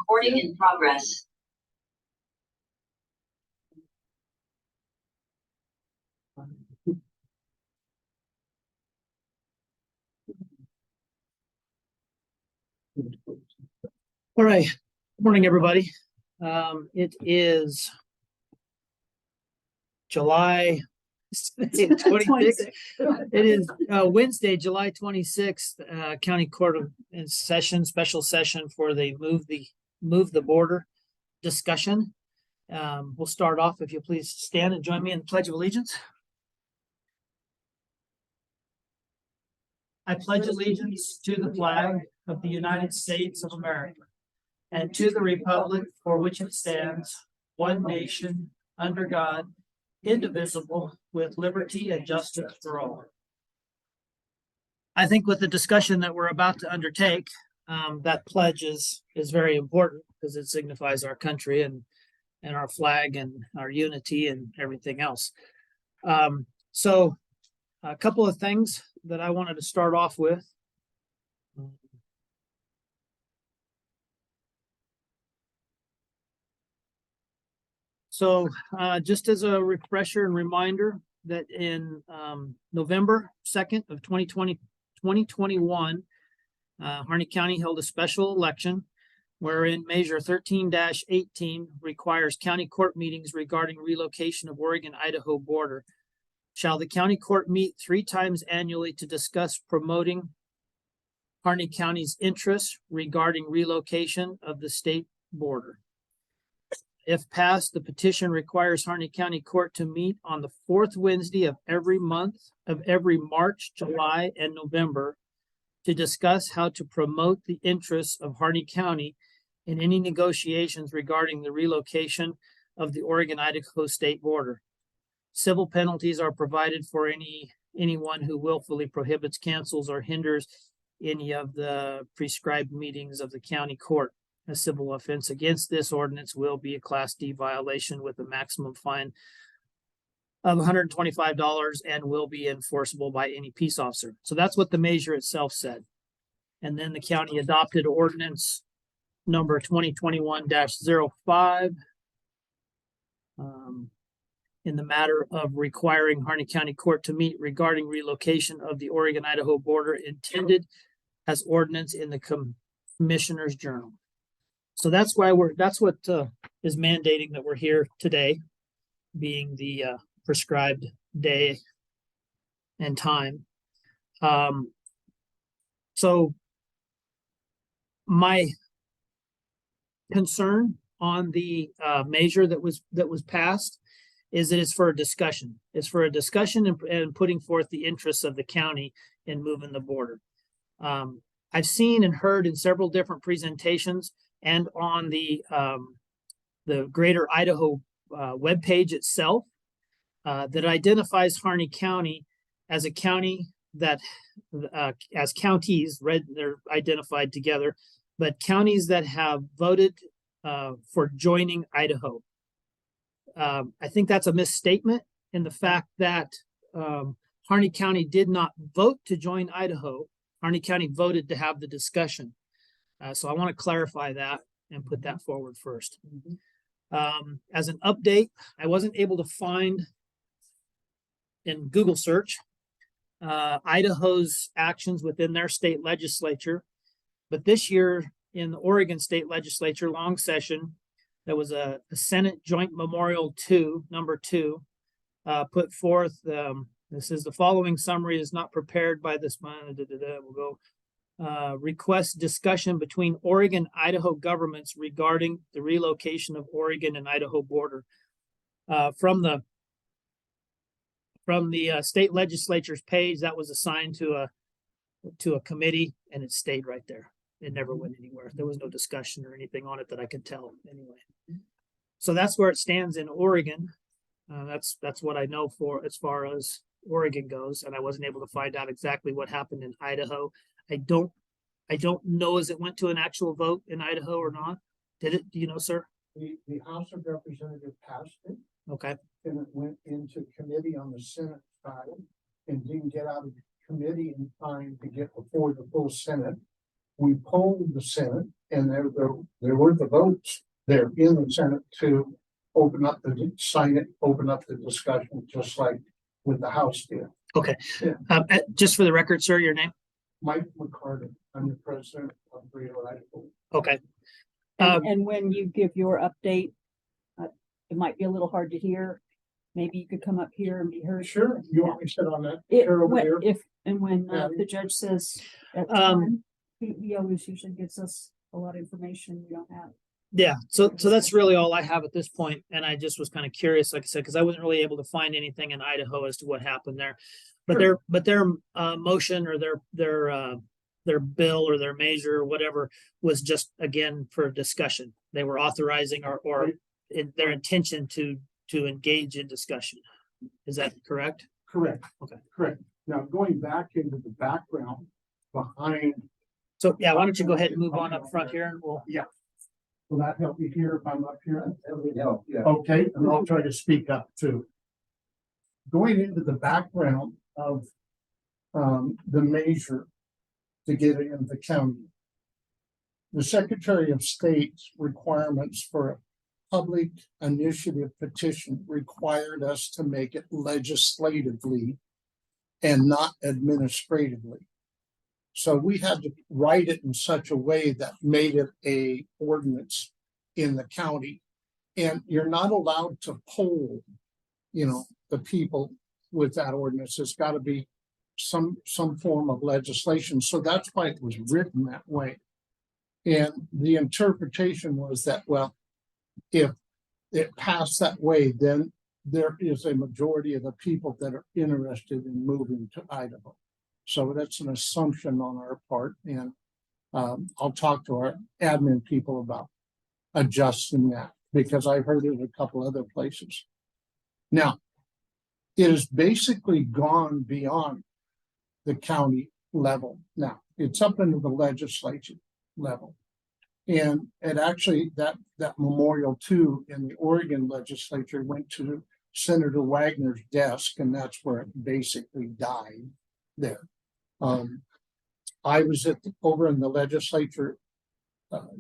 Recording in progress. All right. Good morning, everybody. It is July 26th. It is Wednesday, July 26th, County Court of Session, special session for the move the border discussion. We'll start off, if you please stand and join me in the Pledge of Allegiance. I pledge allegiance to the flag of the United States of America and to the republic for which it stands, one nation, under God, indivisible, with liberty and justice for all. I think with the discussion that we're about to undertake, that pledge is very important because it signifies our country and our flag and our unity and everything else. So a couple of things that I wanted to start off with. So just as a refresher and reminder that in November 2nd of 2021, Harney County held a special election wherein Measure 13-18 requires county court meetings regarding relocation of Oregon-Idaho border. Shall the county court meet 3 times annually to discuss promoting Harney County's interests regarding relocation of the state border? If passed, the petition requires Harney County Court to meet on the 4th Wednesday of every month of every March, July, and November to discuss how to promote the interests of Harney County in any negotiations regarding the relocation of the Oregon-Idaho state border. Civil penalties are provided for anyone who willfully prohibits, cancels, or hinders any of the prescribed meetings of the county court. A civil offense against this ordinance will be a Class D violation with a maximum fine of $125 and will be enforceable by any peace officer. So that's what the measure itself said. And then the county adopted ordinance number 2021-05 in the matter of requiring Harney County Court to meet regarding relocation of the Oregon-Idaho border, intended as ordinance in the Commissioner's Journal. So that's why that's what is mandating that we're here today, being the prescribed day and time. So my concern on the measure that was passed is that it's for a discussion. It's for a discussion and putting forth the interests of the county in moving the border. I've seen and heard in several different presentations and on the Greater Idaho webpage itself that identifies Harney County as a county that, as counties, they're identified together, but counties that have voted for joining Idaho. I think that's a misstatement in the fact that Harney County did not vote to join Idaho. Harney County voted to have the discussion. So I want to clarify that and put that forward first. As an update, I wasn't able to find in Google search Idaho's actions within their state legislature. But this year in the Oregon state legislature long session, there was a Senate Joint Memorial 2, number 2, put forth. This is the following summary is not prepared by this one. We'll go. Request discussion between Oregon, Idaho governments regarding the relocation of Oregon and Idaho border. From the state legislature's page, that was assigned to a committee, and it stayed right there. It never went anywhere. There was no discussion or anything on it that I could tell anyway. So that's where it stands in Oregon. That's what I know for as far as Oregon goes, and I wasn't able to find out exactly what happened in Idaho. I don't know as it went to an actual vote in Idaho or not. Did it? Do you know, sir? The House of Representatives passed it. Okay. And it went into committee on the Senate side and didn't get out of committee in time to get before the full Senate. We polled the Senate and there were the votes there in the Senate to sign it, open up the discussion, just like with the House did. Just for the record, sir, your name? Mike McCarty, I'm the president of Greater Idaho. Okay. And when you give your update, it might be a little hard to hear. Maybe you could come up here and be heard. Sure, you want me to sit on that It, chair over there? when Yeah. the judge says at the Um, time, he always usually gives us a lot of information we don't have. Yeah, so that's really all I have at this point, and I just was kind of curious, like I said, because I wasn't really able to find anything in Idaho as to what happened there. But Sure. their motion or their bill or their measure or whatever was just again for discussion. They were authorizing or their intention to engage in discussion. Is that correct? Correct. Okay. Correct. Now, going back into the background behind, So yeah, why don't you go ahead and move on up front here and we'll. will that help you here if I'm up here? That would help, yeah. Okay, and I'll try to speak up too. Going into the background of the measure to get it in the county. The Secretary of State's requirements for a public initiative petition required us to make it legislatively and not administratively. So we had to write it in such a way that made it a ordinance in the county. And you're not allowed to poll, the people with that ordinance. It's got to be some form of legislation. So that's why it was written that way. And the interpretation was that, well, if it passed that way, then there is a majority of the people that are interested in moving to Idaho. So that's an assumption on our part, and I'll talk to our admin people about adjusting that, because I've heard it a couple other places. Now, it has basically gone beyond the county level. Now, it's up into the legislature level. And actually that memorial too in the Oregon legislature went to Senator Wagner's desk, and that's where it basically died there. I was over in the legislature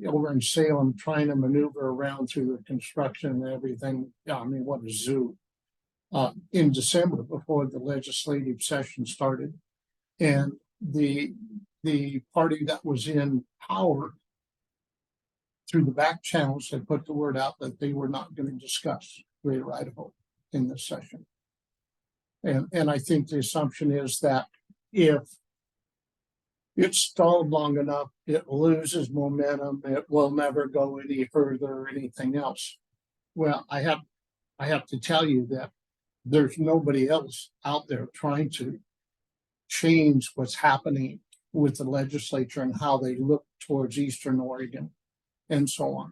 over in Salem trying to maneuver around through the construction and everything. I mean, what a zoo. In December before the legislative session started, and the party that was in power through the back channels had put the word out that they were not going to discuss Greater Idaho in this session. And I think the assumption is that if it's stalled long enough, it loses momentum, it will never go any further or anything else. Well, I have to tell you that there's nobody else out there trying to change what's happening with the legislature and how they look towards Eastern Oregon and so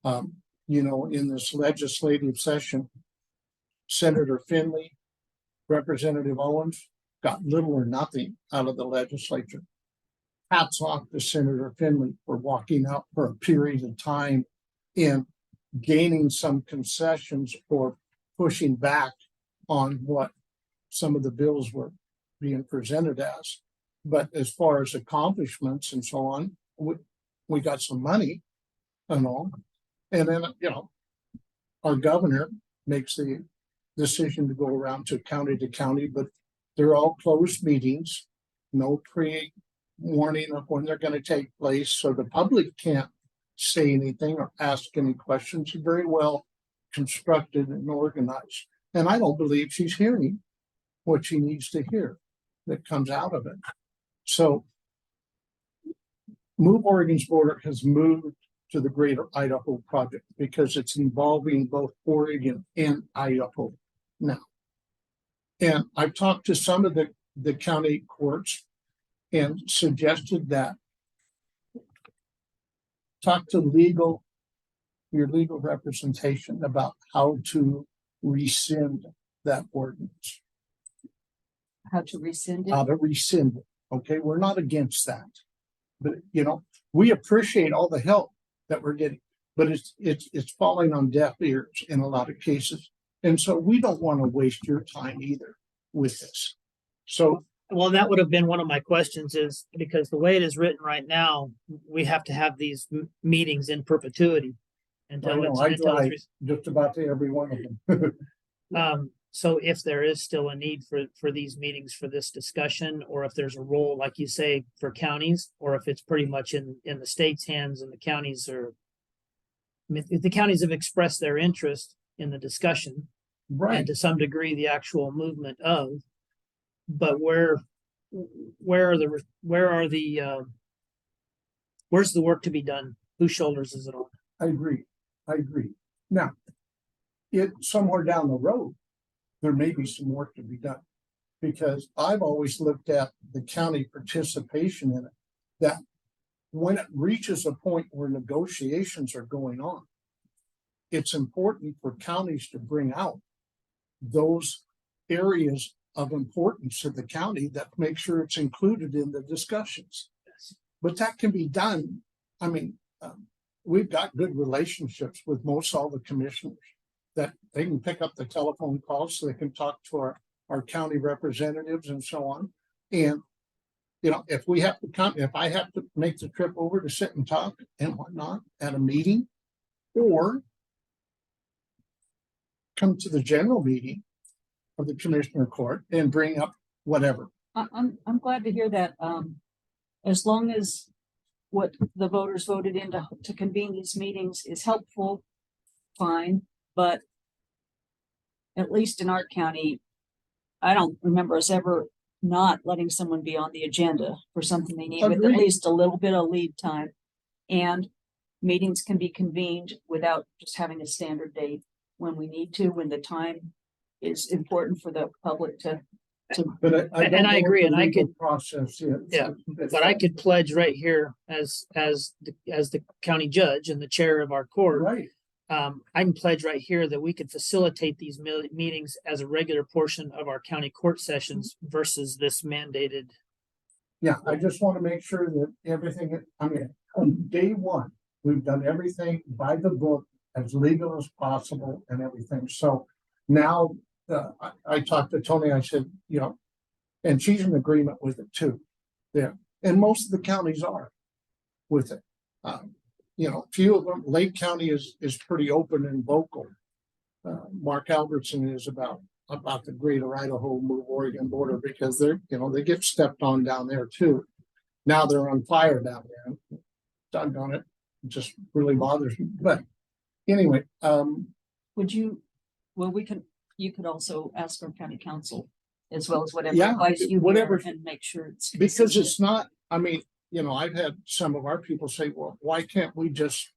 on. In this legislative session, Senator Finley, Representative Owens got little or nothing out of the legislature. Hats off to Senator Finley for walking out for a period of time and gaining some concessions or pushing back on what some of the bills were being presented as. But as far as accomplishments and so on, we got some money and all. And then, our governor makes the decision to go around to county, but they're all closed meetings, no pre-warning of when they're going to take place. So the public can't say anything or ask any questions. Very well constructed and organized. And I don't believe she's hearing what she needs to hear that comes out of it. So Move Oregon's Border has moved to the Greater Idaho Project because it's involving both Oregon and Idaho now. And I've talked to some of the county courts and suggested that talk to your legal representation about how to rescind that ordinance. How to rescind it? How to rescind it. Okay, we're not against that. But we appreciate all the help that we're getting, but it's falling on deaf ears in a lot of cases. And so we don't want to waste your time either with this. So Well, that would have been one of my questions is because the way it is written right now, we have to have these meetings in perpetuity. I Until know, it's, I until drive it's, just about to every one of them. so if there is still a need for these meetings for this discussion, or if there's a role, like you say, for counties, or if it's pretty much in the state's hands and the counties are. I mean, if the counties have expressed their interest in the discussion and Right, to some degree the actual movement of, but where are where's the work to be done? Whose shoulders is it on? I agree. Now, somewhere down the road, there may be some work to be done. Because I've always looked at the county participation in it, that when it reaches a point where negotiations are going on, it's important for counties to bring out those areas of importance to the county that make sure it's included in the discussions. But that can be done. I mean, we've got good relationships with most all the commissioners that they can pick up the telephone calls so they can talk to our county representatives and so on. And, you know, if I have to make the trip over to sit and talk and whatnot at a meeting, or come to the general meeting of the commissioner court and bring up whatever. I'm glad to hear that. As long as what the voters voted in to convene these meetings is helpful, fine. But at least in our county, I don't remember us ever not letting someone be on the agenda for something they need with at Agreed. least a little bit of lead time. And meetings can be convened without just having a standard date when we need to, when the time is important for the public to. But I don't And I know what agree, the and I legal could- process is. Yeah, But I could pledge right here as the county judge and the chair of our court. Right, I can pledge right here that we could facilitate these meetings as a regular portion of our county court sessions versus this mandated. yeah, I just want to make sure that everything, I mean, on day one, we've done everything by the book, as legal as possible and everything. So now, I talked to Tony, I said, you know, and she's in agreement with it too. Yeah, and most of the counties are with it. You know, few of them, Lake County is pretty open and vocal. Mark Albertson is about the greater Idaho move Oregon border because they're, you know, they get stepped on down there too. Now they're on fire down there. Doggone it, it just really bothers me. But anyway, Would you, well, you could also ask our county council as well as whatever Yeah, advice you whatever- hear and make sure it's. because consistent. it's not, I mean, you know, I've had some of our people say, well, why can't we just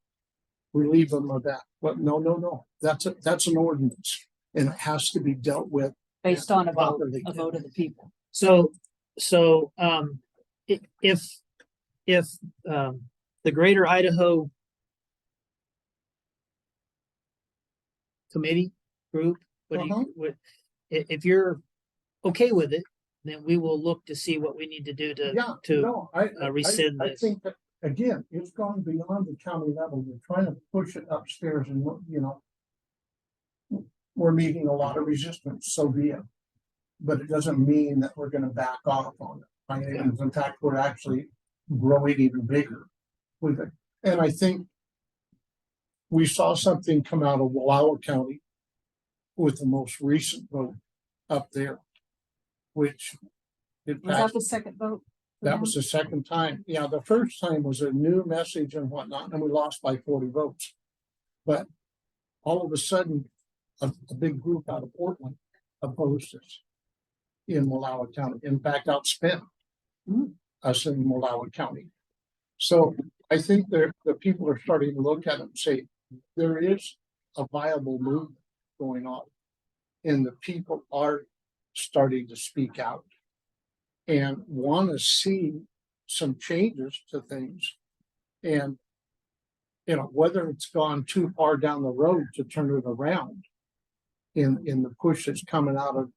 relieve them of that? But no, that's an ordinance and it has to be dealt with. Based on properly. a vote of the people. So, if the Greater Idaho committee group, if you're okay with it, then we will look to see what we need to do to rescind I this. think that, again, it's gone beyond the county level. We're trying to push it upstairs and, you know, we're meeting a lot of resistance, so be it. But it doesn't mean that we're gonna back off on it. I mean, in fact, we're actually growing even bigger with it. And I think we saw something come out of Wallowa County with the most recent vote up there, which it Was that passed. the second vote? for That them? was the second time. Yeah, the first time was a new message and whatnot, and we lost by 40 votes. But all of a sudden, a big group out of Portland opposed us in Wallowa County. In fact, outspent us in Wallowa County. So I think the people are starting to look at it and say, there is a viable movement going on. And the people are starting to speak out and want to see some changes to things. And, you know, whether it's gone too far down the road to turn it around in the push that's coming out of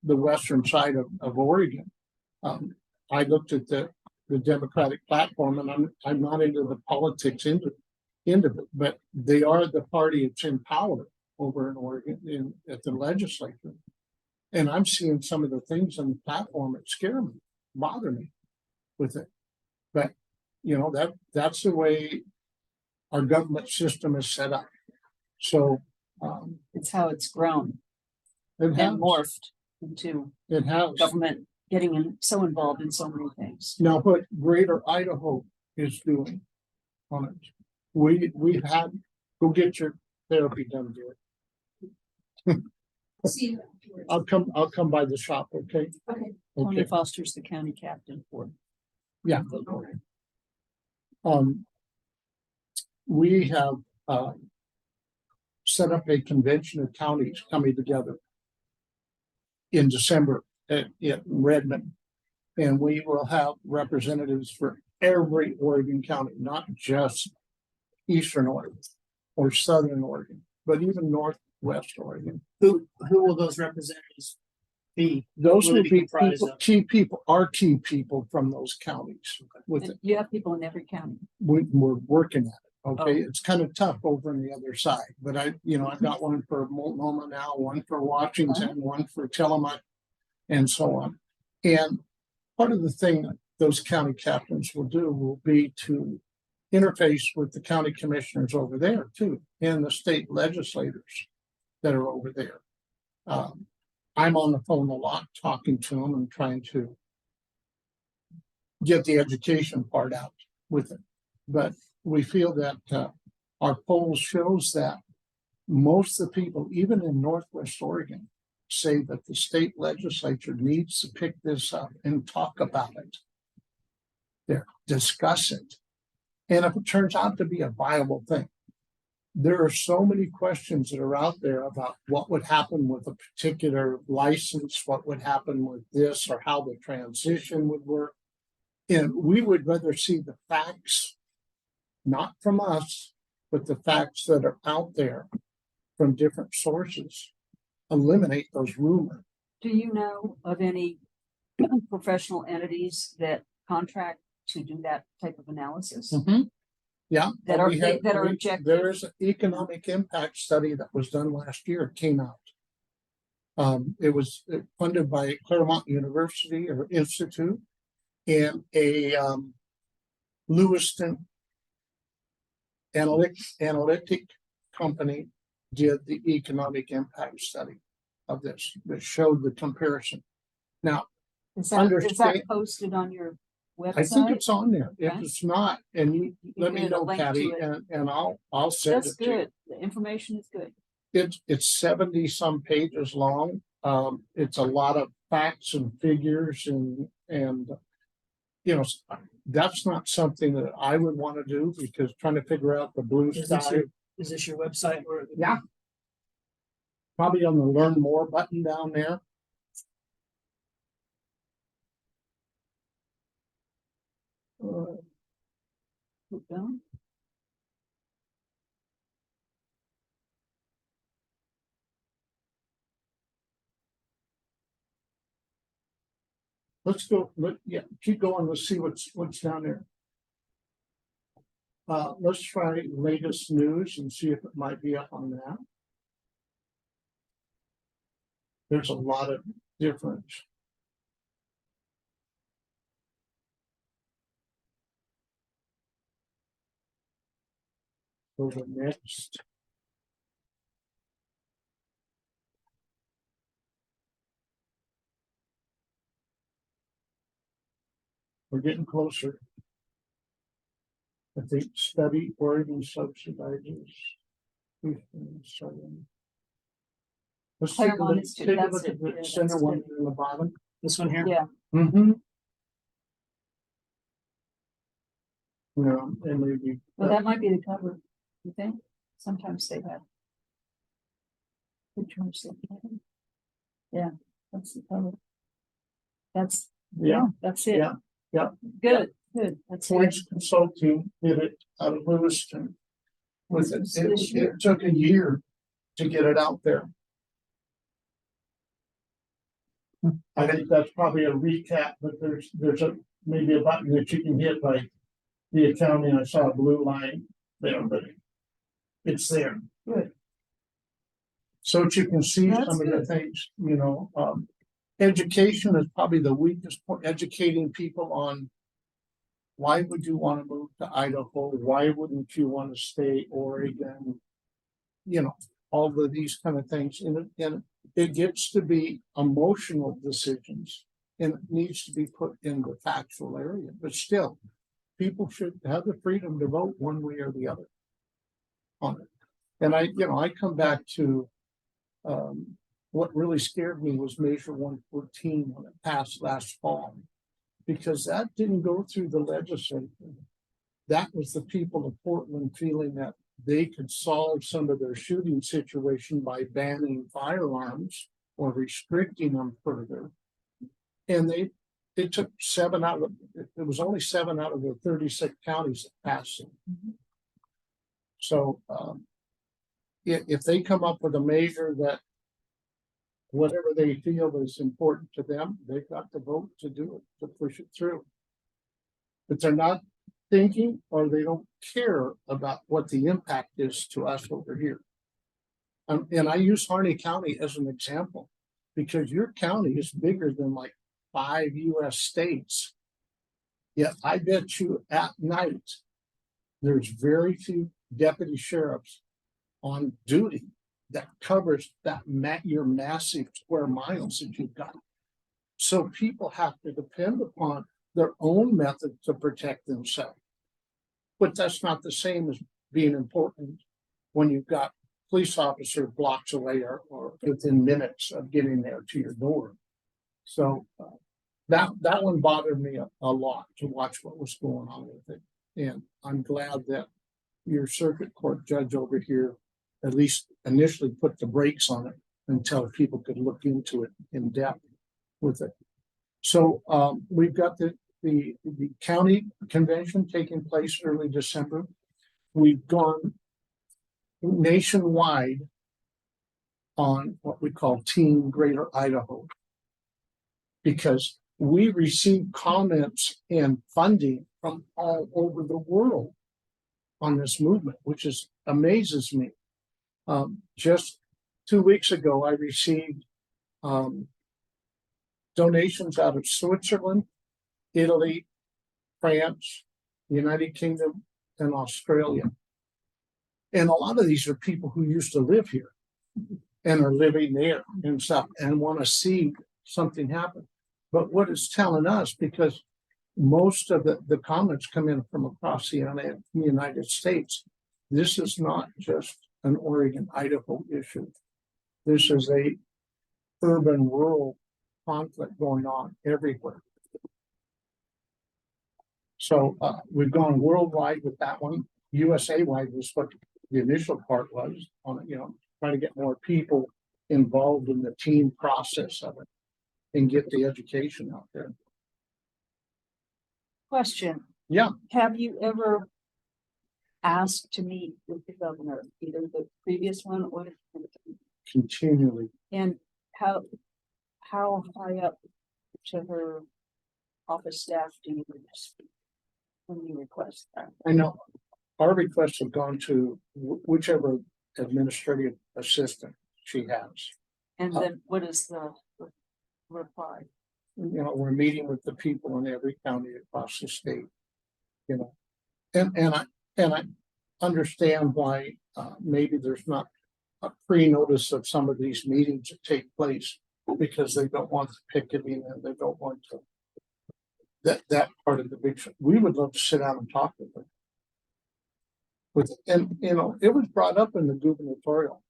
the western side of Oregon. I looked at the Democratic platform, and I'm not into the politics into it, but they are the party that's in power over in Oregon at the legislature. And I'm seeing some of the things on the platform that scare me, bother me with it. But, you know, that's the way our government system is set up. So, It's how it's grown it has, and morphed into it has. government getting so involved in so many things. Now, what Greater Idaho is doing on it, we've had, go get your therapy done, dear. See you afterwards. I'll come by the shop, okay? Okay. Tony Okay, Foster's the county captain for. yeah. We have, set up a convention of counties coming together in December in Redmond. And we will have representatives for every Oregon county, not just Eastern Oregon or Southern Oregon, but even Northwest Oregon. Who will those representatives be? Those Will will it be be comprised people, of? key people, our key people from those counties with And it. you have people in every county. We're working at it. Okay, Oh. it's kind of tough over on the other side, but I've got one for Multnomah now, one for Washington, one for Tillamook, and so on. And part of the thing that those county captains will do will be to interface with the county commissioners over there too, and the state legislators that are over there. I'm on the phone a lot, talking to them and trying to get the education part out with it. But we feel that our polls shows that most of the people, even in Northwest Oregon, say that the state legislature needs to pick this up and talk about it. There, discuss it. And if it turns out to be a viable thing, there are so many questions that are out there about what would happen with a particular license, what would happen with this, or how the transition would work. And we would rather see the facts, not from us, but the facts that are out there from different sources. Eliminate those rumors. Do you know of any professional entities that contract to do that type of analysis? Yeah. That are- that are objective. There is an economic impact study that was done last year, it came out. It was funded by Claremont University or Institute and a Lewiston analytic company did the economic impact study of this that showed the comparison. Now, Is that Understand- posted on your website? I think it's on there. If Okay. it's not, and you let me get a know, link to Patty, it. and I'll send That's it to you. good. The information is good. It's 70 some pages long. It's a lot of facts and figures and that's not something that I would want to do because trying to figure out the blue Is this sky, is this your website or? Yeah. Probably on the learn more button down there. Keep going. Let's go, keep going. Let's see what's down there. Let's try latest news and see if it might be up on that. There's a lot of different. Go to next. We're getting closer. I think study Oregon subsidizes. Southern. Let's take a Claremont look, Institute, take a that's look it. at the Yeah, center that's one good. in the bottom. This one here? Yeah, Mm-hmm. No, and maybe. well, that might be the cover, you think? Sometimes they have. Which one's the cover? Yeah, that's the cover. That's, Yeah, that's it. yeah, yeah. Good, good. That's it. Points Consulting did it out of Lewiston. With it, This year. it took a year to get it out there. I think that's probably a recap, but there's maybe a button that you can hit by the accounting. I saw a blue line there, but it's there. Good. So that you can see That's some of the good. things, education is probably the weakest point, educating people on why would you want to move to Idaho? Why wouldn't you want to stay Oregon? All of these kind of things. And it gets to be emotional decisions and it needs to be put in the factual area. But still, people should have the freedom to vote one way or the other on it. And I come back to what really scared me was Measure 114 when it passed last fall, because that didn't go through the legislature. That was the people of Portland feeling that they could solve some of their shooting situation by banning firearms or restricting them further. And it took it was only 7 out of the 36 counties that passed it. So if they come up with a measure that whatever they feel is important to them, they've got the vote to do it, to push it through. But they're not thinking or they don't care about what the impact is to us over here. And I use Harney County as an example because your county is bigger than like 5 US states. Yet I bet you at night, there's very few deputy sheriffs on duty that covers your massive square miles that you've got. So people have to depend upon their own method to protect themselves. But that's not the same as being important when you've got police officer blocks away or within minutes of getting there to your door. So that one bothered me a lot to watch what was going on with it. And I'm glad that your circuit court judge over here at least initially put the brakes on it until people could look into it in depth with it. So we've got the county convention taking place early December. We've gone nationwide on what we call Team Greater Idaho, because we receive comments and funding from all over the world on this movement, which amazes me. Just 2 weeks ago, I received donations out of Switzerland, Italy, France, United Kingdom, and Australia. And a lot of these are people who used to live here and are living there and stuff and want to see something happen. But what it's telling us, because most of the comments come in from across the United States, this is not just an Oregon, Idaho issue. This is a urban-rural conflict going on everywhere. So we've gone worldwide with that one. USA-wide was what the initial part was on it, trying to get more people involved in the team process of it and get the education out there. Question. Yeah. Have you ever asked to meet with the governor, either the previous one or Continually. and how high up to her office staff do you speak when you request that? I know our requests have gone to whichever administrative assistant she has. And then what is the reply? We're meeting with the people in every county across the state, and I understand why maybe there's not a pre-notice of some of these meetings that take place because they don't want the picketing and they don't want to that part of the big show. We would love to sit down and talk with them. It was brought up in the gubernatorial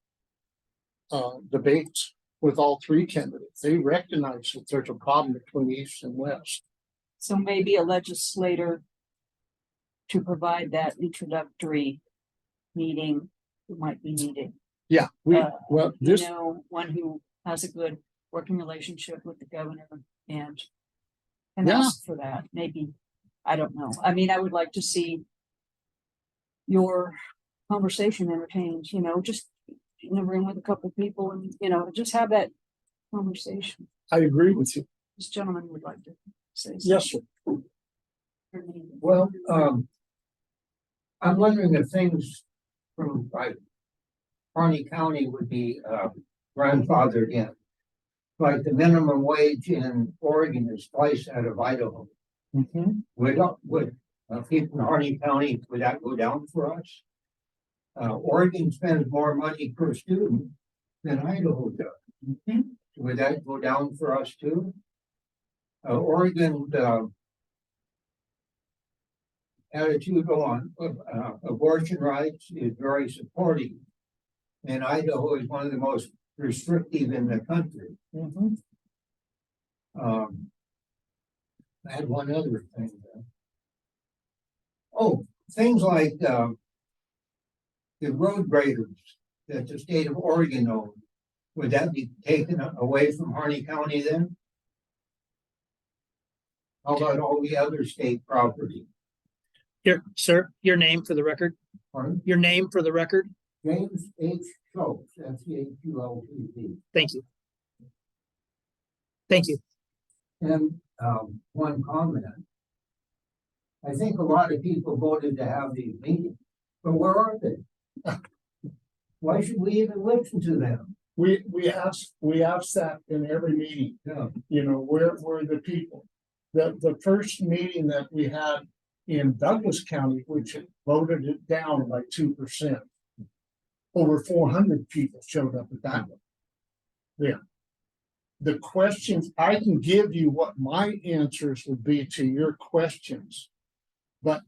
debates with all 3 candidates. They recognize that there's a problem between East and West. So maybe a legislator to provide that introductory meeting might be needed. Yeah, One who has a good working relationship with the governor and ask for that. Maybe, I don't know. I mean, I would like to see your conversation entertained, just in the room with a couple of people and, just have that conversation. I agree with you. This gentleman would like to say something. Yes, sir. Well, I'm wondering if things from Harney County would be, grandfathered in. Like the minimum wage in Oregon is twice that of Idaho. Would people in Harney County, would that go down for us? Oregon spends more money per student than Idaho does. Would that go down for us too? Oregon, attitude on abortion rights is very supportive. And Idaho is one of the most restrictive in the country. I had one other thing there. Oh, things like the road graders that the state of Oregon owns. Would that be taken away from Harney County then? How about all the other state property? Here, sir, your name for the record, Pardon? your name for the record. James H. Schultz, SCHULTZ. Thank you. Thank you. And one comment. I think a lot of people voted to have these meetings, but where are they? Why should we even listen to them? We ask that in every meeting, Yeah. you know, where were the people? The first meeting that we had in Douglas County, which voted it down by 2%. Over 400 people showed up at that one. Yeah. The questions, I can give you what my answers would be to your questions, but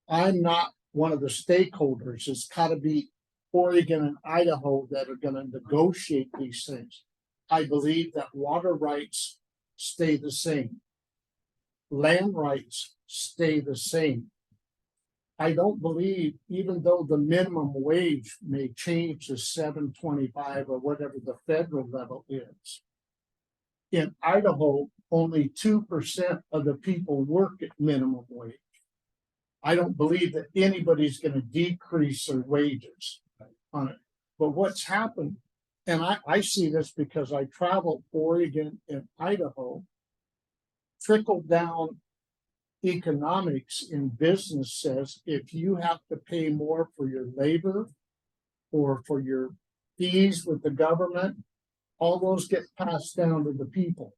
I'm not one of the stakeholders. It's gotta be Oregon and Idaho that are gonna negotiate these things. I believe that water rights stay the same. Land rights stay the same. I don't believe, even though the minimum wage may change to $7.25 or whatever the federal level is. In Idaho, only 2% of the people work at minimum wage. I don't believe that anybody's gonna decrease their wages on it. But what's happened, and I see this because I travel Oregon and Idaho, trickle down economics in business says if you have to pay more for your labor or for your fees with the government, all those get passed down to the people.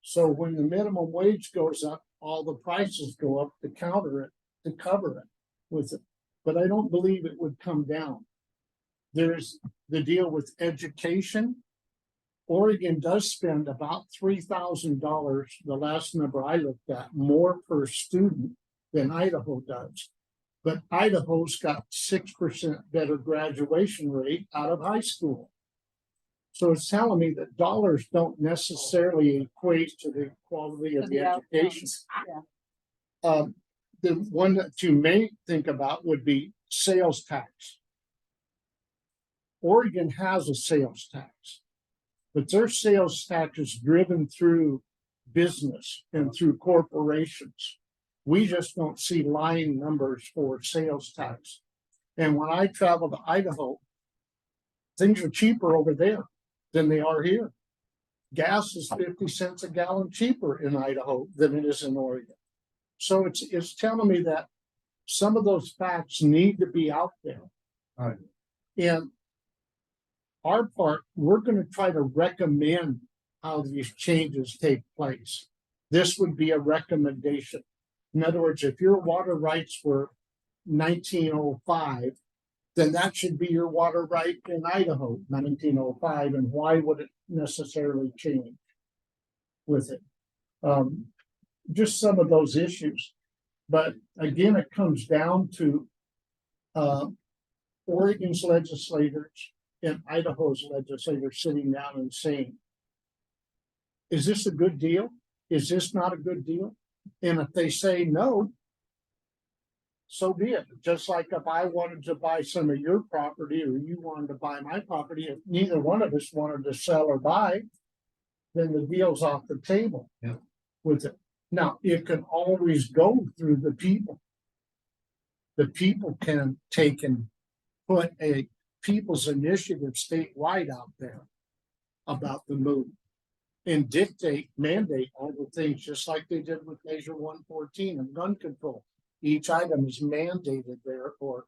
So when the minimum wage goes up, all the prices go up to counter it, to cover it with it. But I don't believe it would come down. There's the deal with education. Oregon does spend about $3,000, the last number I looked at, more per student than Idaho does. But Idaho's got 6% better graduation rate out of high school. So it's telling me that dollars don't necessarily equate to the quality of the education. Yeah. The one that you may think about would be sales tax. Oregon has a sales tax. But their sales tax is driven through business and through corporations. We just don't see line numbers for sales tax. And when I travel to Idaho, things are cheaper over there than they are here. Gas is 50 cents a gallon cheaper in Idaho than it is in Oregon. So it's telling me that some of those facts need to be out there. Right. And our part, we're going to try to recommend how these changes take place. This would be a recommendation. In other words, if your water rights were 1905, then that should be your water right in Idaho, 1905. And why would it necessarily change with it? Just some of those issues. But again, it comes down to Oregon's legislators and Idaho's legislators sitting down and saying, is this a good deal? Is this not a good deal? And if they say no, so be it. Just like if I wanted to buy some of your property or you wanted to buy my property, if neither one of us wanted to sell or buy, then the deal's off the table. Yeah. With it. Now, it can always go through the people. The people can take and put a people's initiative statewide out there about the move and mandate all the things, just like they did with Measure 114 and gun control. Each item is mandated there or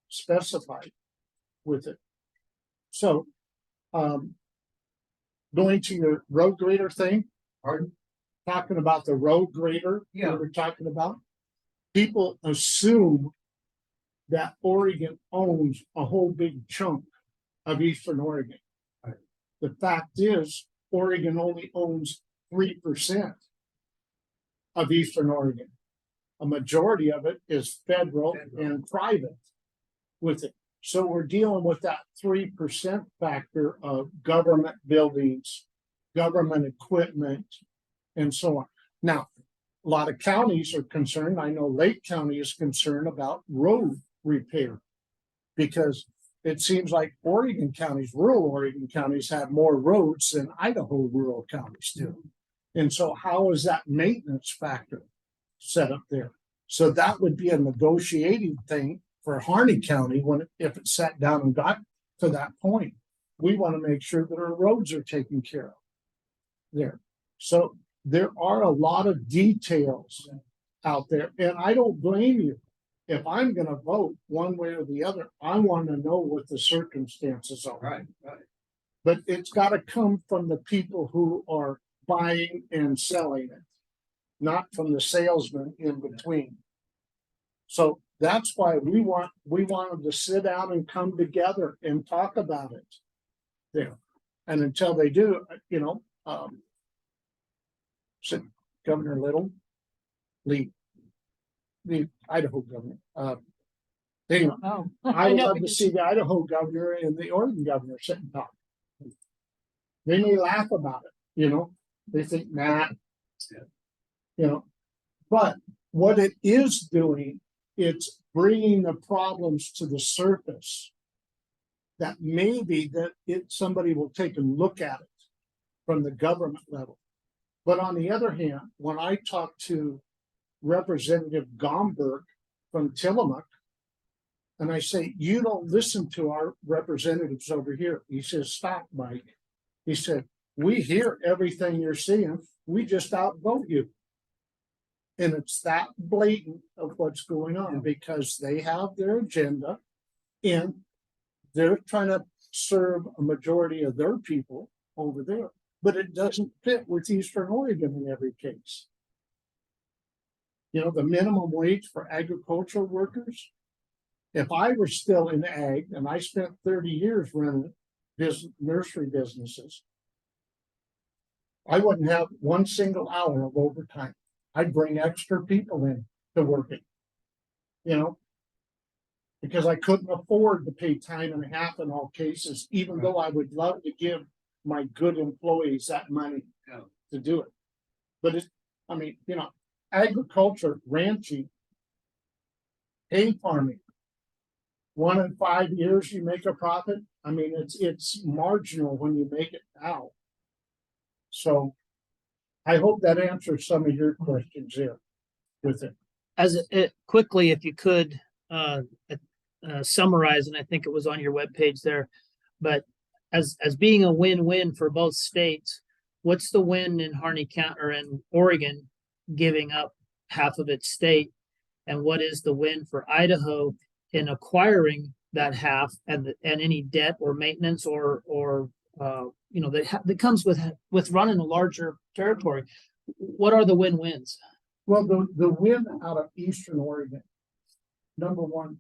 specified with it. So, going to your road grader thing, Pardon? talking about the road grader Yeah. we were talking about. People assume that Oregon owns a whole big chunk of Eastern Oregon. Right. The fact is, Oregon only owns 3% of Eastern Oregon. A majority of it is federal and private with it. So we're dealing with that 3% factor of government buildings, government equipment, and so on. Now, a lot of counties are concerned. I know Lake County is concerned about road repair because it seems like Oregon counties, rural Oregon counties have more roads than Idaho rural counties do. And so how is that maintenance factor set up there? So that would be a negotiating thing for Harney County if it sat down and got to that point. We want to make sure that our roads are taken care of there. So there are a lot of details out there, and I don't blame you. If I'm going to vote one way or the other, I want to know what the circumstances are. Right. But it's got to come from the people who are buying and selling it, not from the salesman in between. So that's why we want them to sit down and come together and talk about it there. And until they do, Governor Lee, the Idaho governor. Anyway, Oh. I would know, love to because- see the Idaho governor and the Oregon governor sit and talk. They may laugh about it, they think, nah, but what it is doing, it's bringing the problems to the surface. That maybe somebody will take a look at it from the government level. But on the other hand, when I talk to Representative Gomberg from Tillamook, and I say, you don't listen to our representatives over here. He says, stop, Mike. He said, we hear everything you're saying. We just outvote you. And it's that blatant of what's going on because they have their agenda and they're trying to serve a majority of their people over there. But it doesn't fit with Eastern Oregon in every case. The minimum wage for agricultural workers. If I were still in ag and I spent 30 years running nursery businesses, I wouldn't have one single hour of overtime. I'd bring extra people in to work it, because I couldn't afford to pay time and a half in all cases, even though I would love to give my good employees that money to do it. But agriculture, ranching, hay farming, 1 in 5 years you make a profit. It's marginal when you make it out. So I hope that answers some of your questions there with it. Quickly, if you could summarize, and I think it was on your webpage there, but as being a win-win for both states, what's the win in Harney County or in Oregon giving up half of its state, and what is the win for Idaho in acquiring that half and any debt or maintenance or that comes with running a larger territory? What are the win-wins? Well, the win out of Eastern Oregon, number one,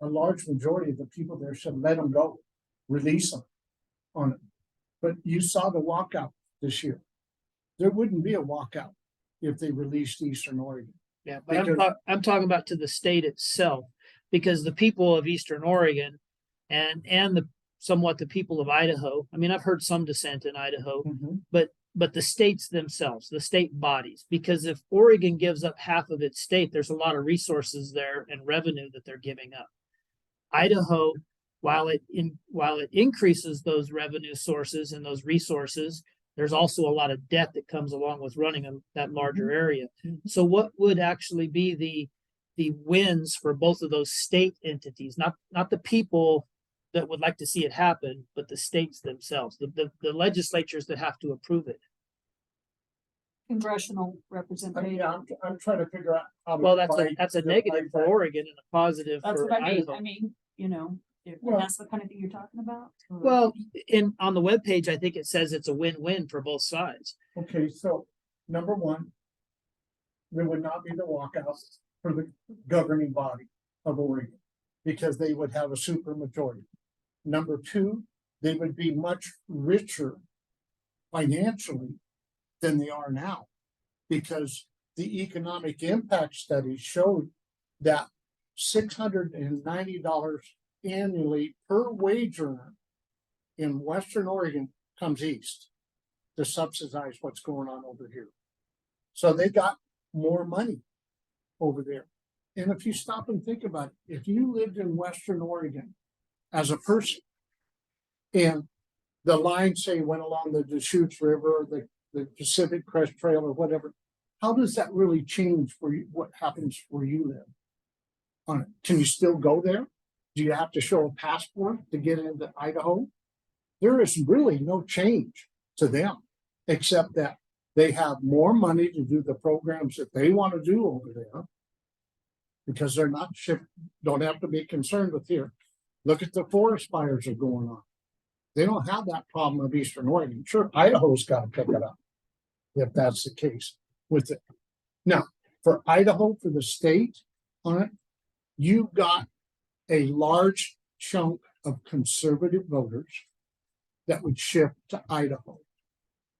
a large majority of the people there said, let them go, release them on it. But you saw the walkout this year. There wouldn't be a walkout if they released Eastern Oregon. Yeah, but I'm talking about to the state itself, because the people of Eastern Oregon and the people of Idaho, I've heard some dissent in Idaho, but the states themselves, the state bodies, because if Oregon gives up half of its state, there's a lot of resources there and revenue that they're giving up. Idaho, while it increases those revenue sources and those resources, there's also a lot of debt that comes along with running that larger area. So what would actually be the wins for both of those state entities, not the people that would like to see it happen, but the states themselves, the legislatures that have to approve it? Congressional representation. I'm trying to figure out how to. Well, that's a negative for Oregon and a positive That's for what I mean. Idaho. If Well- that's the kind of thing you're talking about? Or- Well, on the webpage, I think it says it's a win-win for both sides. Okay, so number one, there would not be the walkouts for the governing body of Oregon because they would have a supermajority. Number two, they would be much richer financially than they are now because the economic impact study showed that $690 annually per wage earner in Western Oregon comes east to subsidize what's going on over here. So they got more money over there. And if you stop and think about it, if you lived in Western Oregon as a person and the line, say, went along the Deschutes River or the Pacific Crest Trail or whatever, how does that really change for you? What happens where you live? On it? Can you still go there? Do you have to show a passport to get into Idaho? There is really no change to them, except that they have more money to do the programs that they want to do over there. Because they're not don't have to be concerned with here. Look at the forest fires that are going on. They don't have that problem of Eastern Oregon. Sure, Idaho's got to pick it up if that's the case with it. Now, for Idaho, for the state on it, you got a large chunk of conservative voters that would shift to Idaho.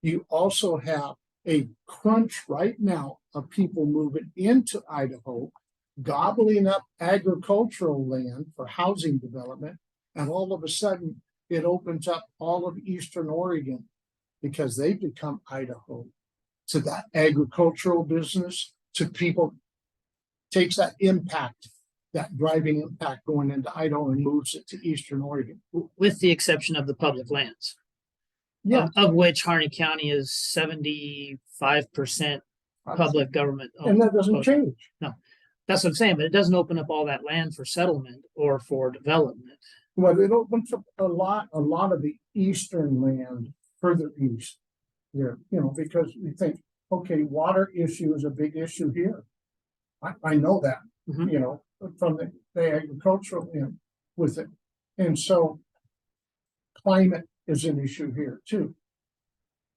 You also have a crunch right now of people moving into Idaho, gobbling up agricultural land for housing development, and all of a sudden it opens up all of Eastern Oregon because they become Idaho to that agricultural business, to people, takes that impact, that driving impact going into Idaho and moves it to Eastern Oregon. With the exception of the public lands. Yeah. Of which Harney County is 75% public government. And that doesn't owned. change. That's what I'm saying, but it doesn't open up all that land for settlement or for development. Well, it opens up a lot of the eastern land further east here, because you think, okay, water issue is a big issue here. I know that, Mhm. From the agricultural end with it. And so climate is an issue here too.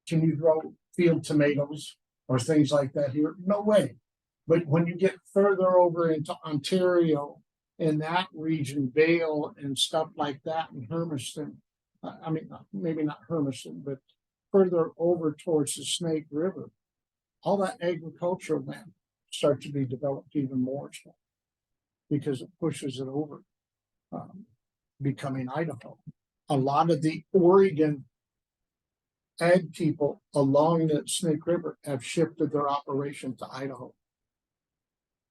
Can you grow field tomatoes or things like that here? No way. But when you get further over into Ontario and that region, Vail and stuff like that, and Hermiston, maybe not Hermiston, but further over towards the Snake River, all that agricultural land starts to be developed even more so because it pushes it over, becoming Idaho. A lot of the Oregon ag people along the Snake River have shifted their operation to Idaho.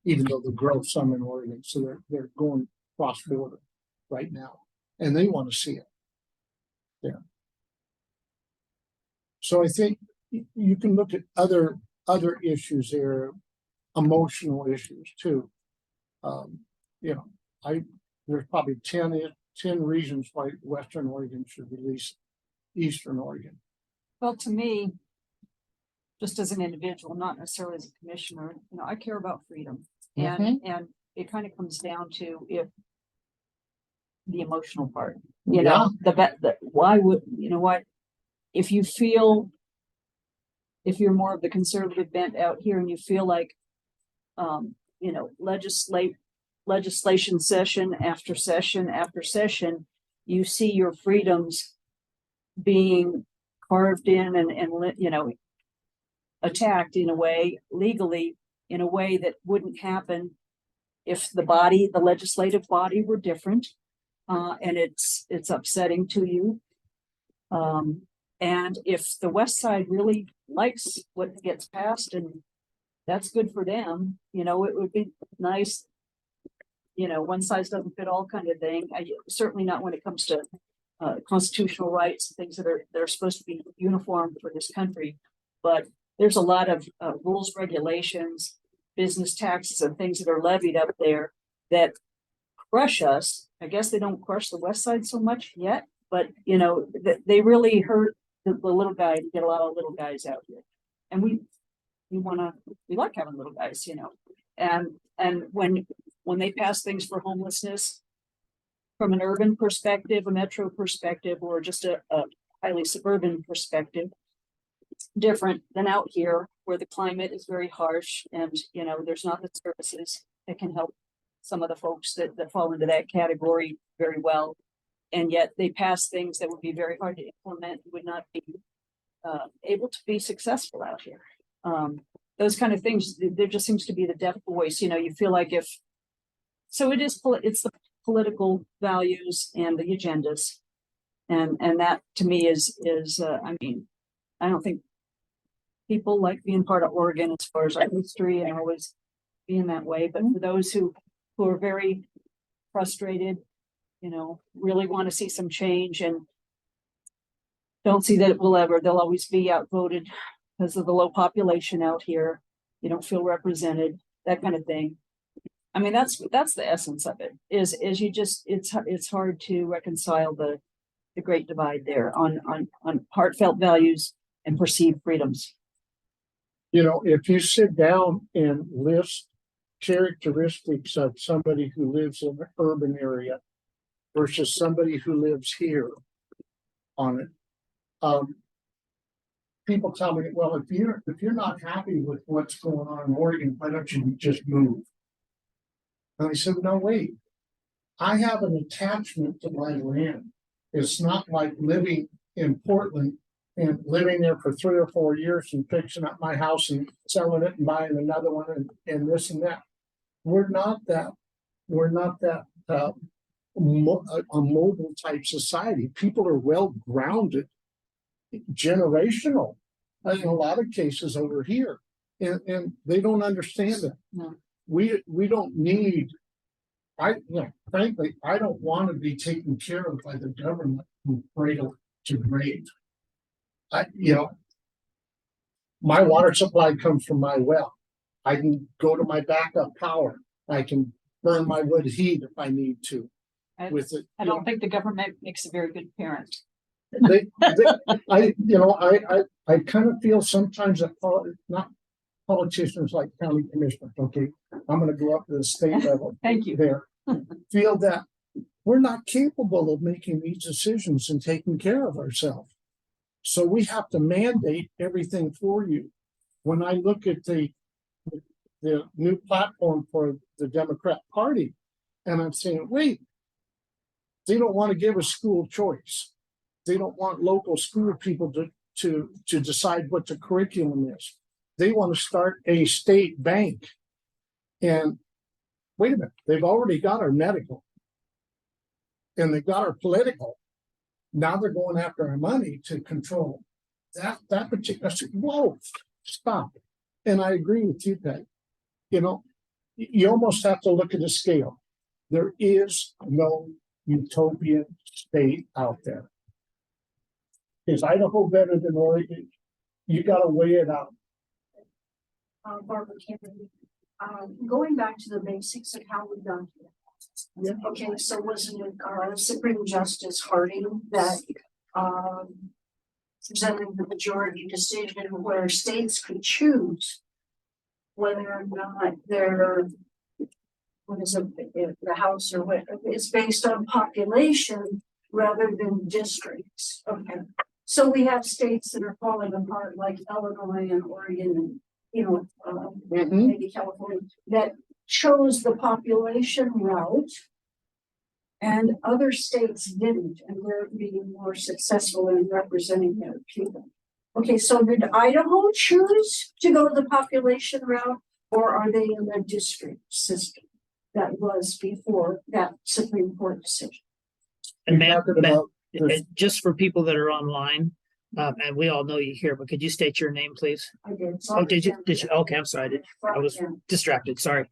Even though they grow some in Oregon, so they're going cross border right now, and they want to see it there. So I think you can look at other issues there, emotional issues too. There's probably 10 reasons why Western Oregon should release Eastern Oregon. Well, to me, just as an individual, not necessarily as a commissioner, I care about freedom. And it kind of comes down to the emotional part, why would, what, if you're more of the conservative bent out here and you feel like, legislation session after session after session, you see your freedoms being carved in and attacked in a way, legally, in a way that wouldn't happen if the legislative body were different. And it's upsetting to you. And if the West Side really likes what gets passed and that's good for them, it would be nice, one size doesn't fit all kind of thing. Certainly not when it comes to constitutional rights, things that are supposed to be uniform for this country. But there's a lot of rules, regulations, business taxes and things that are levied up there that crush us. I guess they don't crush the West Side so much yet, but they really hurt the little guy to get a lot of little guys out here. And we like having little guys, and when they pass things for homelessness, from an urban perspective, a metro perspective, or just a highly suburban perspective, it's different than out here where the climate is very harsh and, you know, there's not the services that can help some of the folks that fall into that category very well. And yet they pass things that would be very hard to implement, would not be able to be successful out here. Those kind of things, there just seems to be the deaf voice, you know, you feel like so it's the political values and the agendas. And that to me is I mean, I don't think people like being part of Oregon as far as our history and always being that way. But for those who are very frustrated, you know, really want to see some change and don't see that they'll always be outvoted because of the low population out here. You don't feel represented, that kind of thing. I mean, that's the essence of it is you just, it's hard to reconcile the great divide there on heartfelt values and perceived freedoms. You know, if you sit down and list characteristics of somebody who lives in an urban area versus somebody who lives here on it, people tell me, well, if you're not happy with what's going on in Oregon, why don't you just move? And I said, no, wait. I have an attachment to my land. It's not like living in Portland and living there for 3 or 4 years and fixing up my house and selling it and buying another one and this and that. We're not that a mobile type society. People are well grounded, generational in a lot of cases over here. And they don't understand it. No. We don't need, frankly, I don't want to be taken care of by the government from cradle to grave. My water supply comes from my well. I can go to my backup power. I can burn my wood heat if I need to. I I don't think the government makes a very good parent. I kind of feel sometimes that not politicians like county commissioners, okay, I'm going to go up to the state level. Thank you. There, feel that we're not capable of making these decisions and taking care of ourselves. So we have to mandate everything for you. When I look at the new platform for the Democrat Party, and I'm saying, wait, they don't want to give us school choice. They don't want local school people to decide what the curriculum is. They want to start a state bank. And wait a minute, they've already got our medical and they've got our political. Now they're going after our money to control that particular. I said, whoa, stop. And I agree with you, Peg. You know, you almost have to look at the scale. There is no utopian state out there. Is Idaho better than Oregon? You got to weigh it out. Barbara Kennedy, going back to the basics of how we got here. Yeah. Okay, so wasn't it Supreme Justice Harney that presented the majority decision where states could choose whether or not their the House or what is based on population rather than districts. Okay, so we have states that are falling apart like Illinois and Oregon and maybe California that chose the population route and other states didn't, and they're being more successful in representing their people. Okay, so did Idaho choose to go the population route, or are they in the district system that was before that Supreme Court decision? And Matt, just for people that are online, and we all know you here, but could you state your name, please? I did. Oh, did you? Okay, I'm sorry. I was distracted. Sorry.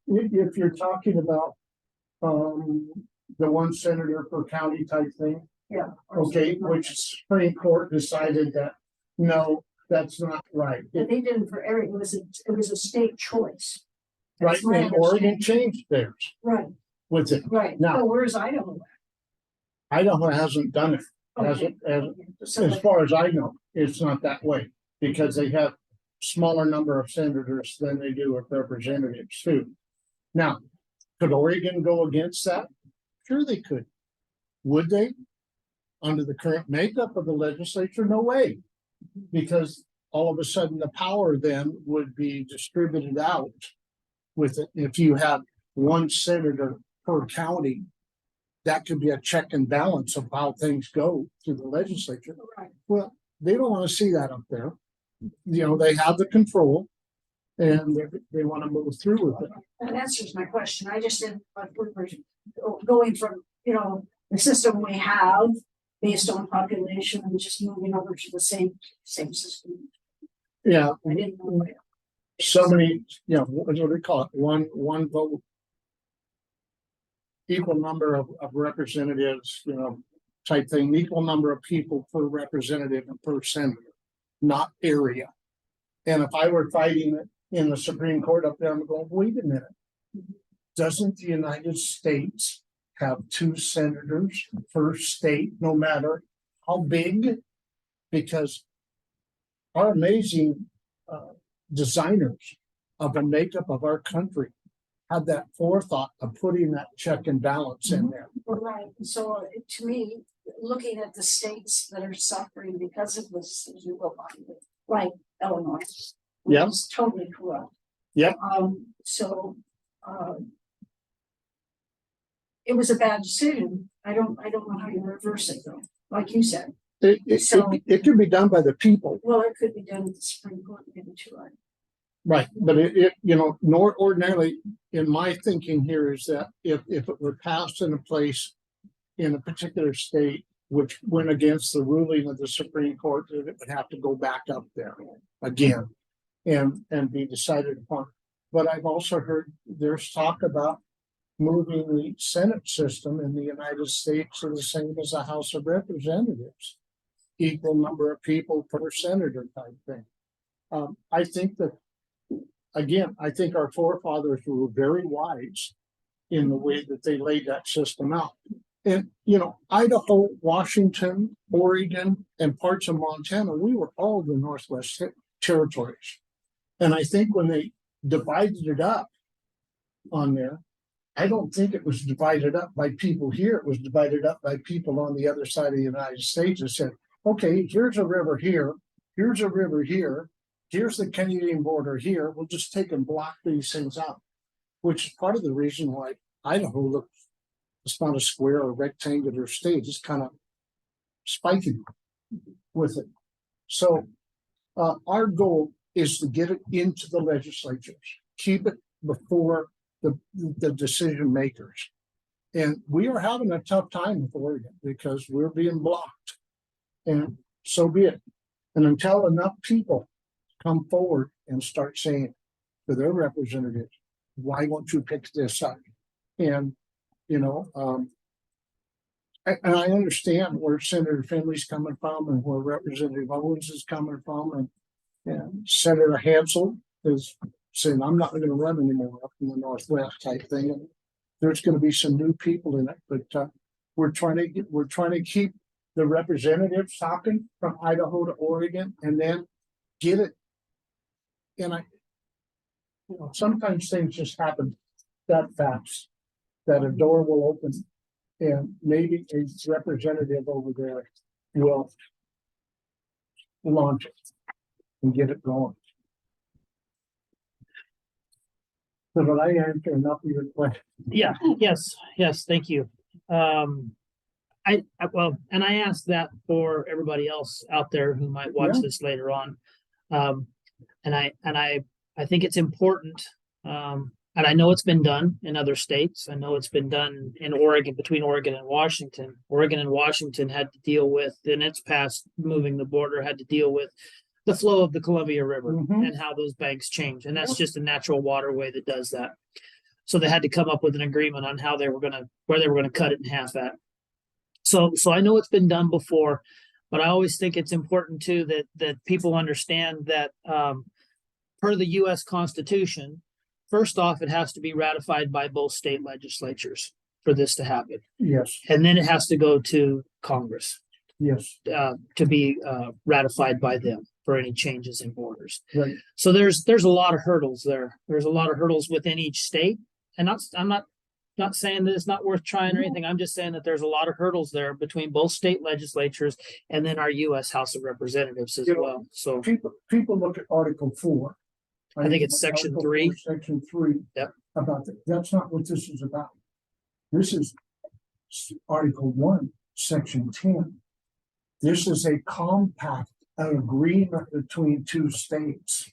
If you're talking about the one senator per county type thing, Yeah. okay, which Supreme Court decided that no, that's not right. But they didn't for Eric. It was a state choice. Right, That's my and Oregon understanding. changed theirs Right, with it. right. Now- So where's Idaho? Idaho hasn't done it. Okay. So As far as I know, it's not that way because they have smaller number of senators than they do with representatives too. Now, could Oregon go against that? Sure they could. Would they? Under the current makeup of the legislature, no way. Because all of a sudden the power then would be distributed out with it. If you had one senator per county, that could be a check and balance of how things go through the legislature. Right. Well, they don't want to see that up there. You know, they have the control and they want to move through with it. That answers my question. I just didn't, like, we were going from, the system we have based on population and just moving over to the same system. Yeah, I didn't know. so many, what do they call it? One vote. Equal number of representatives, type thing, equal number of people per representative and per senator, not area. And if I were fighting it in the Supreme Court up there, I'm going, wait a minute. Doesn't the United States have 2 senators per state, no matter how big? Because our amazing designers of the makeup of our country had that forethought of putting that check and balance in there. Right, so to me, looking at the states that are suffering because of this, like Illinois. Which Yeah. is totally corrupt. Yeah. It was a bad decision. I don't know how you reverse it though, like you said. It it can be done by the people, Well, it could be done at the Supreme Court, maybe too, right? right? But nor ordinarily, in my thinking here is that if it were passed in a place in a particular state, which went against the ruling of the Supreme Court, that it would have to go back up there again and be decided upon. But I've also heard there's talk about moving the Senate system in the United States to the same as the House of Representatives. Equal number of people per senator type thing. I think that, again, I think our forefathers were very wise in the way that they laid that system out. And, Idaho, Washington, Oregon, and parts of Montana, we were all the Northwest Territories. And I think when they divided it up on there, I don't think it was divided up by people here. It was divided up by people on the other side of the United States that said, okay, here's a river here, here's a river here, here's the Canadian border here. We'll just take and block these things out, which is part of the reason why Idaho looks, it's not a square or rectangular state. It's kind of spiky with it. So our goal is to get it into the legislatures, keep it before the decision makers. And we are having a tough time with Oregon because we're being blocked. And so be it. And until enough people come forward and start saying to their representatives, why won't you pick this up? And, and I understand where Senator Finley's coming from and where Representative Owens is coming from. And Senator Hansel is saying, I'm not going to run anymore up in the Northwest type thing. And there's going to be some new people in it, but we're trying to keep the representatives talking from Idaho to Oregon and then get it. And sometimes things just happen that fast that a door will open and maybe a representative over there will launch it and get it going. So did I answer enough of your question? Yeah, yes, thank you. I asked that for everybody else out there who might watch Yeah. this later on. And I think it's important. And I know it's been done in other states. I know it's been done in Oregon, between Oregon and Washington. Oregon and Washington had to deal with, in its past, moving the border, had to deal with the flow of the Columbia River Mhm. and how those banks change. And that's just a natural waterway that does that. So they had to come up with an agreement on how where they were gonna cut it in half at. So I know it's been done before, but I always think it's important too that people understand that per the US Constitution, first off, it has to be ratified by both state legislatures for this to happen. Yes, And then it has to go to Congress yes, to be ratified by them for any changes in borders. right. So there's a lot of hurdles there. There's a lot of hurdles within each state. And I'm not not saying that it's not worth trying or anything. I'm just saying that there's a lot of hurdles there between both state legislatures and then our US House of Representatives as You know, well. So people look at Article 4. I think it's Section 3. Section 3. Yep. About that. That's not what this is about. This is Article 1, Section 10. This is a compact, an agreement between two states.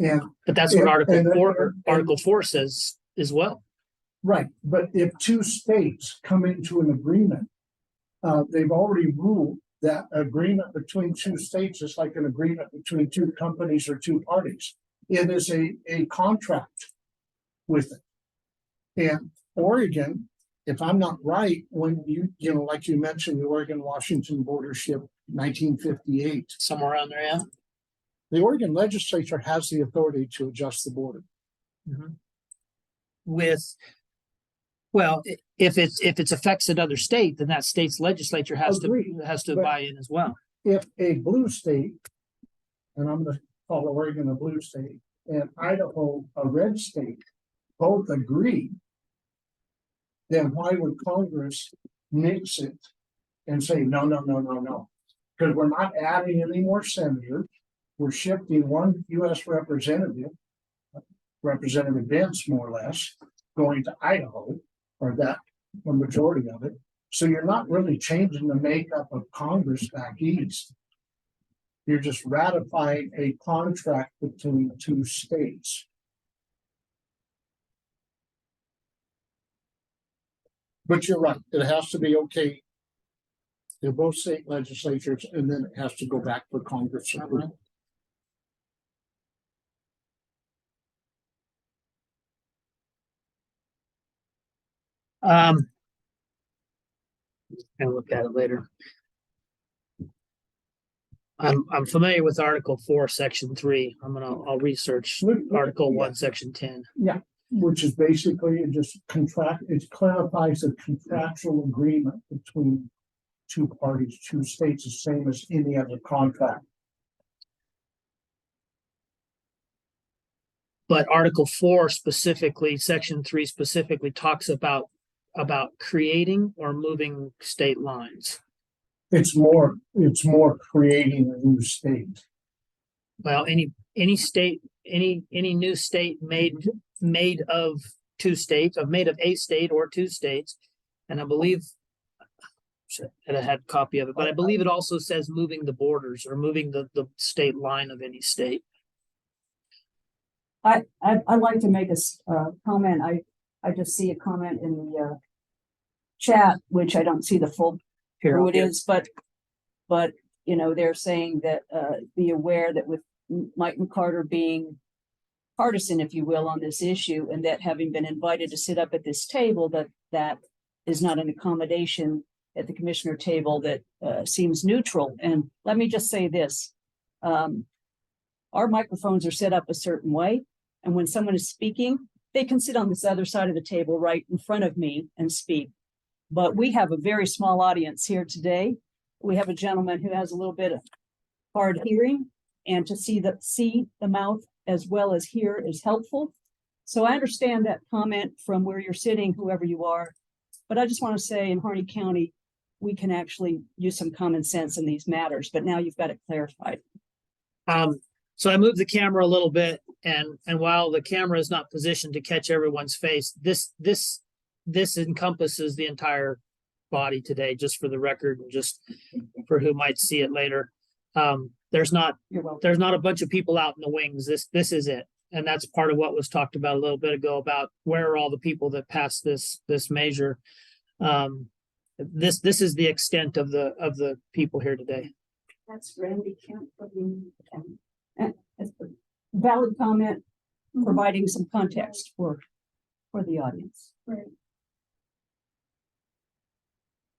And but that's what And- Article and- 4 and- Article 4 says as well. right, but if two states come into an agreement, they've already ruled that agreement between two states is like an agreement between two companies or two parties. It is a contract with it. And Oregon, if I'm not right, when you know, like you mentioned, the Oregon-Washington border ship 1958, Somewhere around there, yeah. the Oregon legislature has the authority to adjust the border. With well, if it's affects another state, then that state's legislature Agreed, has to but- buy in as well. If a blue state, and I'm gonna call Oregon a blue state, and Idaho a red state, both agree, then why would Congress nix it and say, no, no, no, no, no? Because we're not adding any more senators, we're shifting one US representative, Representative Benz, more or less, going to Idaho, or that, the majority of it. So you're not really changing the makeup of Congress back east. You're just ratifying a contract between two states. But you're right, it has to be okay. They're both state legislatures, and then it has to go back for Congress approval. I'll look at it later. I'm familiar with Article 4, Section 3. I'll research Article 1, Section 10. Which is basically it just it clarifies a contractual agreement between two parties, two states, the same as any other contract. But Article 4 specifically, Section 3 specifically talks about creating or moving state lines. It's more creating a new state. Well, any state, any new state made of two states, made of a state or two states, and I believe and I had a copy of it, but I believe it also says moving the borders or moving the state line of any state. I'd like to make a comment. I just see a comment in the chat, which I don't see the full who it is, but you know, they're saying that be aware that with Mike McCarter being partisan, if you will, on this issue, and that having been invited to sit up at this table, that is not an accommodation at the commissioner table that seems neutral. And let me just say this. Our microphones are set up a certain way. And when someone is speaking, they can sit on this other side of the table right in front of me and speak. But we have a very small audience here today. We have a gentleman who has a little bit of hard hearing, and to see the mouth as well as hear is helpful. So I understand that comment from where you're sitting, whoever you are. But I just want to say in Harney County, we can actually use some common sense in these matters, but now you've got it clarified. So I moved the camera a little bit, and while the camera is not positioned to catch everyone's face, this encompasses the entire body today, just for the record, and just for who might see it later. There's not a bunch of people out in the wings. This is it. And that's part of what was talked about a little bit ago about where are all the people that passed this measure. This is the extent of the people here today. That's Randy Kemp from Valid comment, providing some context for the audience. Right.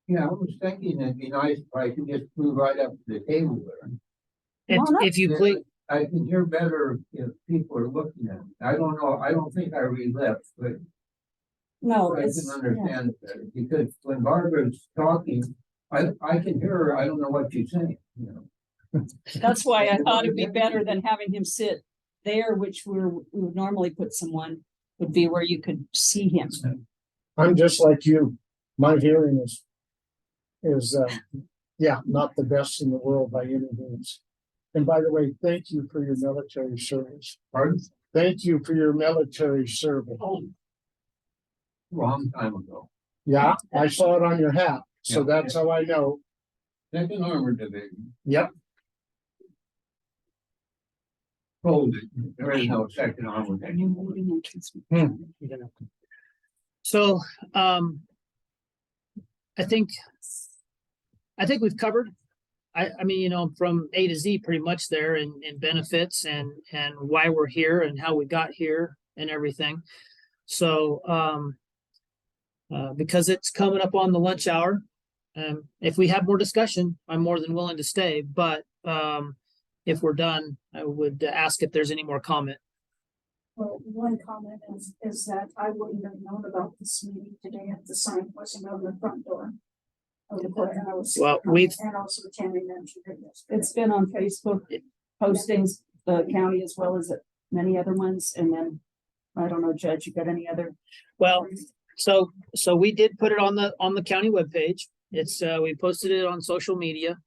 Yeah, I was thinking it'd be nice if I could just move right up to the table there. If you please, I can hear better if people are looking at me. I don't know, I don't think I read lips, but No, I can understand it better, because when Barbara's talking, I can hear her, I don't know what she's saying, you know. that's why I thought it'd be better than having him sit there, which we would normally put someone, would be where you could see him. I'm just like you. My hearing is, yeah, not the best in the world by any means. And by the way, thank you for your military service. Pardon? Thank you for your military service. Oh. Long time ago. Yeah, I saw it on your hat, so Yeah. that's how I know. Second Armored Division. Yep, Told it, there is no second armored division. So, I think we've covered, I mean, you know, from A to Z pretty much there in benefits and why we're here and how we got here and everything. So, because it's coming up on the lunch hour, if we have more discussion, I'm more than willing to stay, but, if we're done, I would ask if there's any more comment. Well, one comment is that I wouldn't have known about this meeting today if the sign wasn't on the front door of the courthouse. Well, And also Tammy mentioned it yesterday. It's been on Facebook postings, the county as well as many other ones, and then, I don't know, Judge, you got any other? Well, so we did put it on the county webpage. It's, we posted it on social media.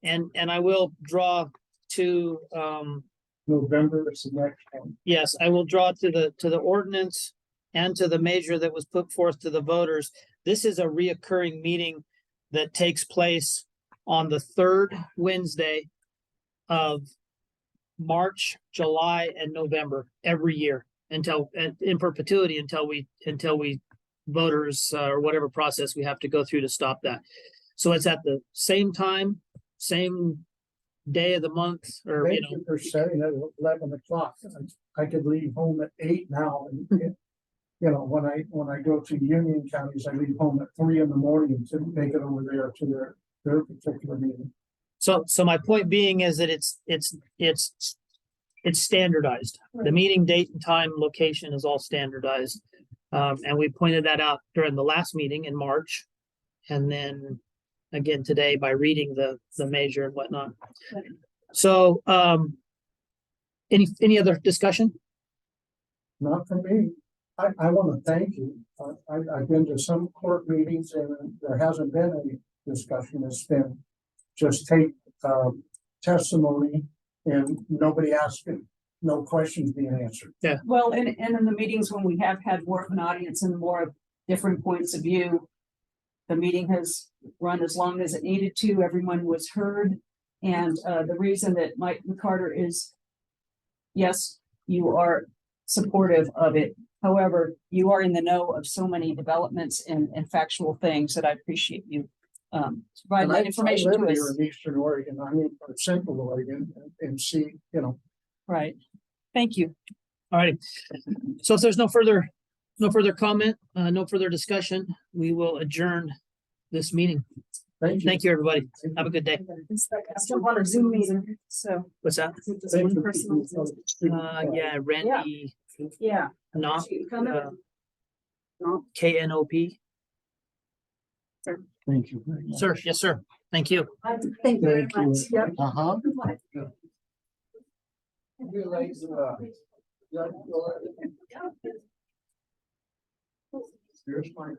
And I will draw to, November is the next one. yes, I will draw to the ordinance and to the measure that was put forth to the voters. This is a reoccurring meeting that takes place on the third Wednesday of March, July, and November every year until, in perpetuity, until we voters, or whatever process we have to go through to stop that. So it's at the same time, same day of the month, or, you Thank know, you for saying it at 11 o'clock. I could leave home at 8 now and, you know, when I go to Union counties, I leave home at 3 in the morning to make it over there to their particular meeting. so my point being is that it's standardized. The meeting date and time, location is all standardized. And we pointed that out during the last meeting in March. And then again today by reading the measure and whatnot. So, any other discussion? Not for me. I want to thank you. I've been to some court meetings and there hasn't been any discussion. It's been just take testimony and nobody asking, no questions being answered. Well, and in the meetings when we have had more of an audience and more of different points of view, the meeting has run as long as it needed to. Everyone was heard. And the reason that Mike McCarter is, yes, you are supportive of it. However, you are in the know of so many developments and factual things that I appreciate you providing that information I to live here us. in Eastern Oregon, I mean, or Central Oregon, and see, you know. Right. Thank you. All right. So if there's no further comment, no further discussion, we will adjourn this meeting. Thank you. Thank you, everybody. Have a good day. I still want a Zoom meeting, so. What's that? Thank you. Yeah, Randy, Yeah. Knop, Come in. KNOP. Thank you very much. Sir, yes, sir. Thank you. Thank you very Thank you. much. Yep. Uh-huh. Here's my.